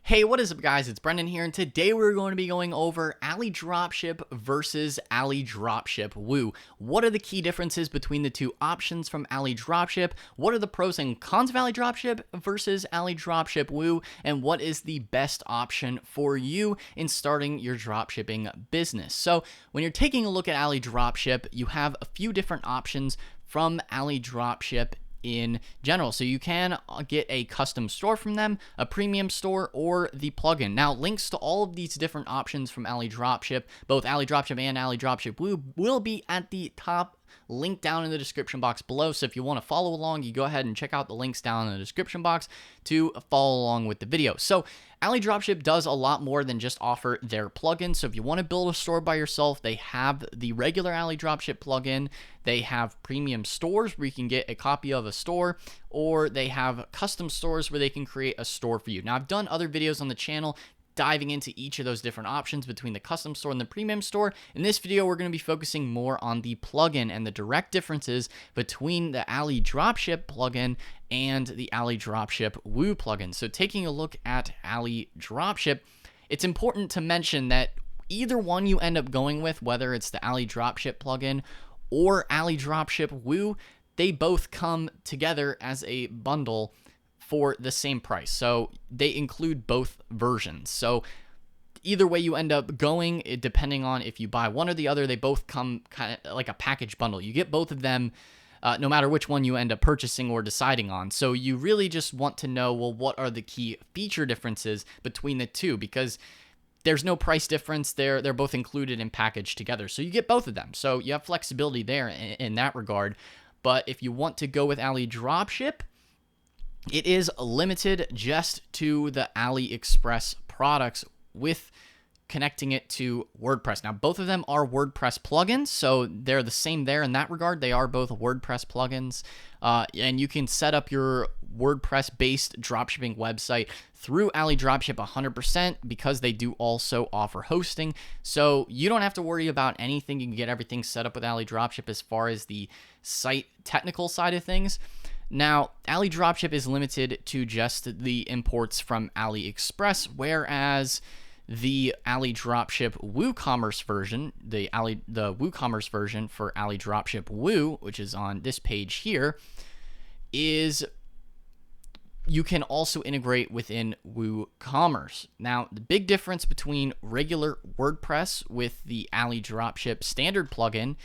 Hey, what is up, guys? It's Brendan here, and today we're going to be going over AliDropship versus AliDropship Woo. What are the key differences between the two options from AliDropship? What are the pros and cons of AliDropship versus AliDropship Woo? And what is the best option for you in starting your dropshipping business? So, when you're taking a look at AliDropship, you have a few different options from AliDropship in general. So you can get a custom store from them, a premium store, or the plugin. Now, links to all of these different options from AliDropship, both AliDropship and AliDropship Woo, will be at the top link down in the description box below. So if you want to follow along, you go ahead and check out the links down in the description box to follow along with the video. So AliDropship does a lot more than just offer their plugin. So if you want to build a store by yourself, they have the regular AliDropship plugin. They have premium stores where you can get a copy of a store, or they have custom stores where they can create a store for you. Now, I've done other videos on the channel diving into each of those different options between the custom store and the premium store. In this video, we're going to be focusing more on the plugin and the direct differences between the AliDropship plugin and the AliDropship Woo plugin. So taking a look at AliDropship, it's important to mention that either one you end up going with, whether it's the AliDropship plugin or AliDropship Woo, they both come together as a bundle for the same price. So they include both versions. So either way you end up going, depending on if you buy one or the other, they both come kind of like a package bundle. You get both of them no matter which one you end up purchasing or deciding on. So you really just want to know, well, what are the key feature differences between the two? Because there's no price difference. They're both included and packaged together. So you get both of them. So you have flexibility there in that regard. But if you want to go with AliDropship, it is limited just to the AliExpress products with connecting it to WordPress. Now, both of them are WordPress plugins, so they're the same there in that regard. They are both WordPress plugins, and you can set up your WordPress-based dropshipping website through AliDropship 100% because they do also offer hosting. So you don't have to worry about anything. You can get everything set up with AliDropship as far as the site technical side of things. Now, AliDropship is limited to just the imports from AliExpress, whereas the AliDropship WooCommerce version, the WooCommerce version for AliDropship Woo, which is on this page here, is you can also integrate within WooCommerce. Now, the big difference between regular WordPress with the AliDropship standard plugin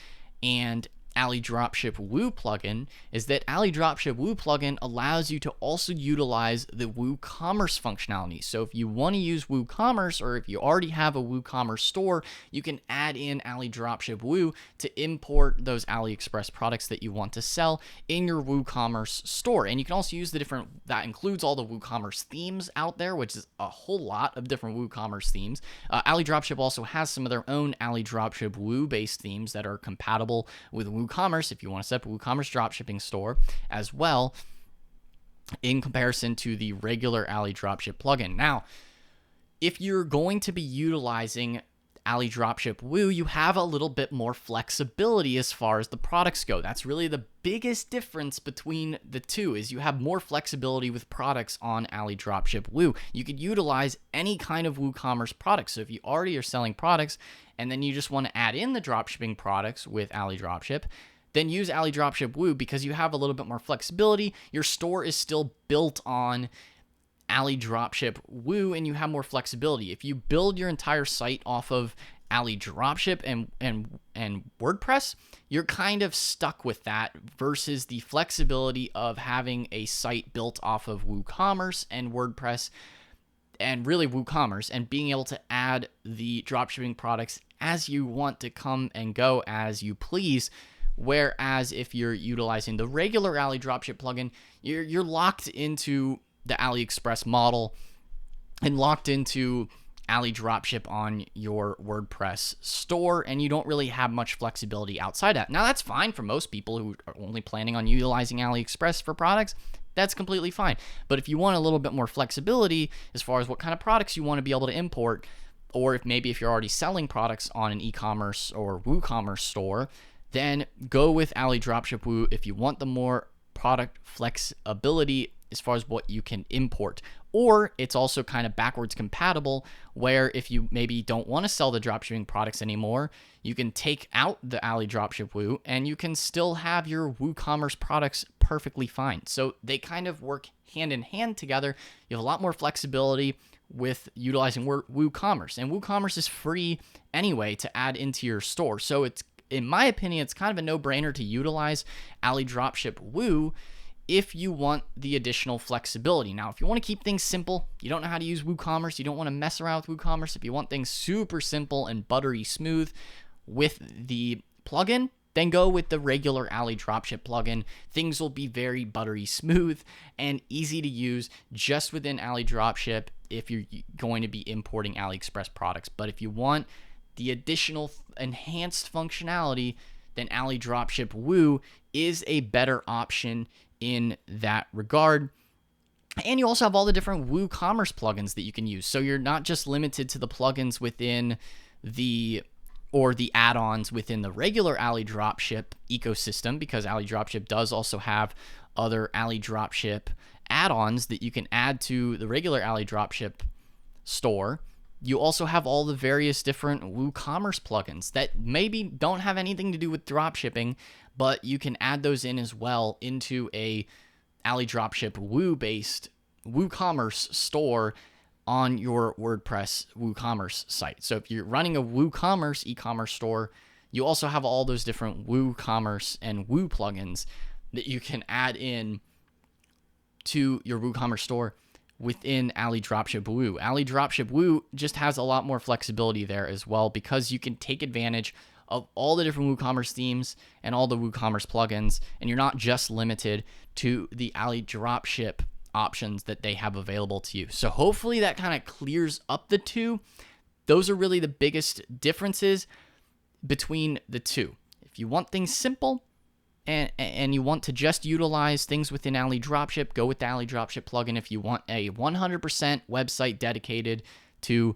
and AliDropship Woo plugin is that AliDropship Woo plugin allows you to also utilize the WooCommerce functionality. So if you want to use WooCommerce, or if you already have a WooCommerce store, you can add in AliDropship Woo to import those AliExpress products that you want to sell in your WooCommerce store. And you can also use that includes all the WooCommerce themes out there, which is a whole lot of different WooCommerce themes. AliDropship also has some of their own AliDropship Woo based themes that are compatible with WooCommerce if you want to set up a WooCommerce dropshipping store as well, in comparison to the regular AliDropship plugin. Now, if you're going to be utilizing AliDropship Woo, you have a little bit more flexibility as far as the products go. That's really the biggest difference between the two, is you have more flexibility with products on AliDropship Woo. You could utilize any kind of WooCommerce product. So if you already are selling products and then you just want to add in the dropshipping products with AliDropship, then use AliDropship Woo because you have a little bit more flexibility. Your store is still built on AliDropship Woo and you have more flexibility. If you build your entire site off of AliDropship and WordPress, you're kind of stuck with that versus the flexibility of having a site built off of WooCommerce and WordPress and really WooCommerce, and being able to add the dropshipping products as you want to come and go as you please. Whereas if you're utilizing the regular AliDropship plugin, you're locked into the AliExpress model and locked into AliDropship on your WordPress store, and you don't really have much flexibility outside that. Now, that's fine for most people who are only planning on utilizing AliExpress for products. That's completely fine. But if you want a little bit more flexibility as far as what kind of products you want to be able to import, or if you're already selling products on an e-commerce or WooCommerce store, then go with AliDropship Woo if you want the more product flexibility as far as what you can import. Or it's also kind of backwards compatible, where if you maybe don't want to sell the dropshipping products anymore, you can take out the AliDropship Woo and you can still have your WooCommerce products perfectly fine. So they kind of work hand in hand together. You have a lot more flexibility with utilizing WooCommerce, and WooCommerce is free anyway to add into your store. So it's, in my opinion, it's kind of a no-brainer to utilize AliDropship Woo if you want the additional flexibility. Now, if you want to keep things simple, you don't know how to use WooCommerce, you don't want to mess around with WooCommerce, if you want things super simple and buttery smooth with the plugin, then go with the regular AliDropship plugin. Things will be very buttery smooth and easy to use just within AliDropship if you're going to be importing AliExpress products. But if you want the additional enhanced functionality, then AliDropship Woo is a better option in that regard. And you also have all the different WooCommerce plugins that you can use. So you're not just limited to the plugins within the add-ons within the regular AliDropship ecosystem, because AliDropship does also have other AliDropship add-ons that you can add to the regular AliDropship store. You also have all the various different WooCommerce plugins that maybe don't have anything to do with dropshipping, but you can add those in as well into a AliDropship Woo-based WooCommerce store on your WordPress WooCommerce site. So if you're running a WooCommerce e-commerce store, you also have all those different WooCommerce and Woo plugins that you can add in to your WooCommerce store within AliDropship Woo. AliDropship Woo just has a lot more flexibility there as well, because you can take advantage of all the different WooCommerce themes and all the WooCommerce plugins, and you're not just limited to the AliDropship options that they have available to you. So hopefully that kind of clears up the two. Those are really the biggest differences between the two. If you want things simple and you want to just utilize things within AliDropship, go with the AliDropship plugin. If you want a 100% website dedicated to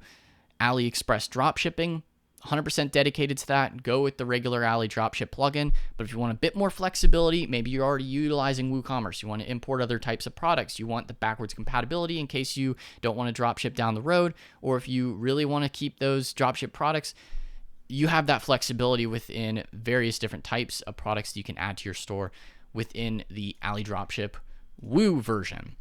AliExpress dropshipping, 100% dedicated to that, go with the regular AliDropship plugin. But if you want a bit more flexibility, maybe you're already utilizing WooCommerce, you want to import other types of products, you want the backwards compatibility in case you don't want to dropship down the road, or if you really want to keep those dropship products, you have that flexibility within various different types of products that you can add to your store within the AliDropship Woo version.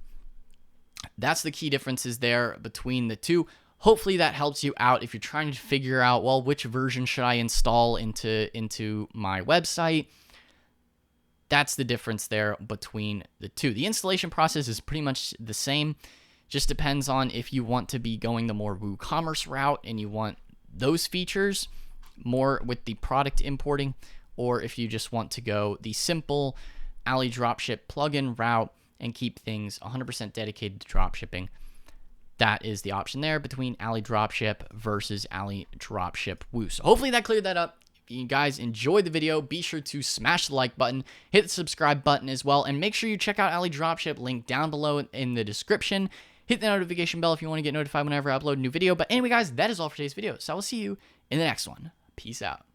That's the key differences there between the two. Hopefully that helps you out if you're trying to figure out, well, which version should I install into my website. That's the difference there between the two. The installation process is pretty much the same. Just depends on if you want to be going the more WooCommerce route and you want those features more with the product importing, or if you just want to go the simple AliDropship plugin route and keep things 100% dedicated to dropshipping. That is the option there between AliDropship versus AliDropship Woo. So hopefully that cleared that up. If you guys enjoyed the video, be sure to smash the like button, hit the subscribe button as well, and make sure you check out AliDropship, link down below in the description. Hit the notification bell if you want to get notified whenever I upload a new video. But anyway, guys, that is all for today's video. So I will see you in the next one. Peace out.